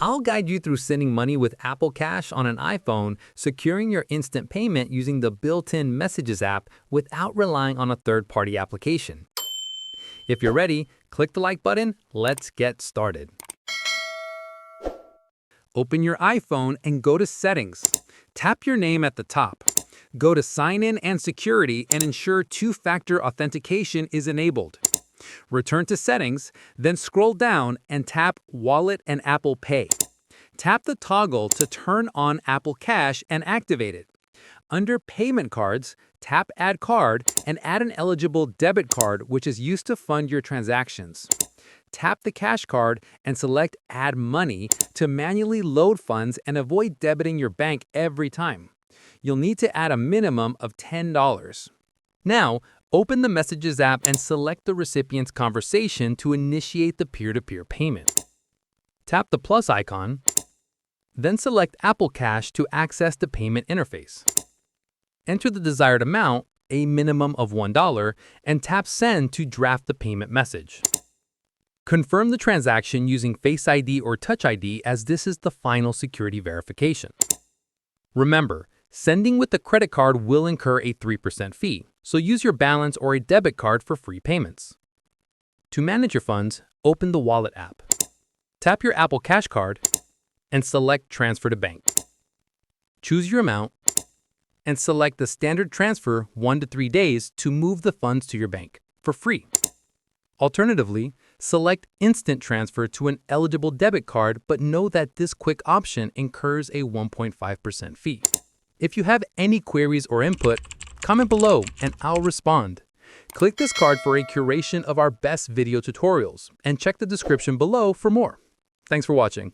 I'll guide you through sending money with Apple Cash on an iPhone, securing your instant payment using the built-in Messages app without relying on a third-party application. If you're ready, click the like button. Let's get started. Open your iPhone and go to Settings. Tap your name at the top. Go to Sign In and Security and ensure two-factor authentication is enabled. Return to Settings, then scroll down and tap Wallet and Apple Pay. Tap the toggle to turn on Apple Cash and activate it. Under Payment Cards, tap Add Card and add an eligible debit card which is used to fund your transactions. Tap the cash card and select Add Money to manually load funds and avoid debiting your bank every time. You'll need to add a minimum of $10. Now, open the Messages app and select the recipient's conversation to initiate the peer-to-peer payment. Tap the plus icon, then select Apple Cash to access the payment interface. Enter the desired amount, a minimum of $1, and tap Send to draft the payment message. Confirm the transaction using Face ID or Touch ID as this is the final security verification. Remember, sending with a credit card will incur a 3% fee, so use your balance or a debit card for free payments. To manage your funds, open the Wallet app. Tap your Apple Cash card and select Transfer to Bank. Choose your amount and select the standard transfer 1 to 3 days to move the funds to your bank for free. Alternatively, select Instant Transfer to an eligible debit card, but know that this quick option incurs a 1.5% fee. If you have any queries or input, comment below and I'll respond. Click this card for a curation of our best video tutorials and check the description below for more. Thanks for watching.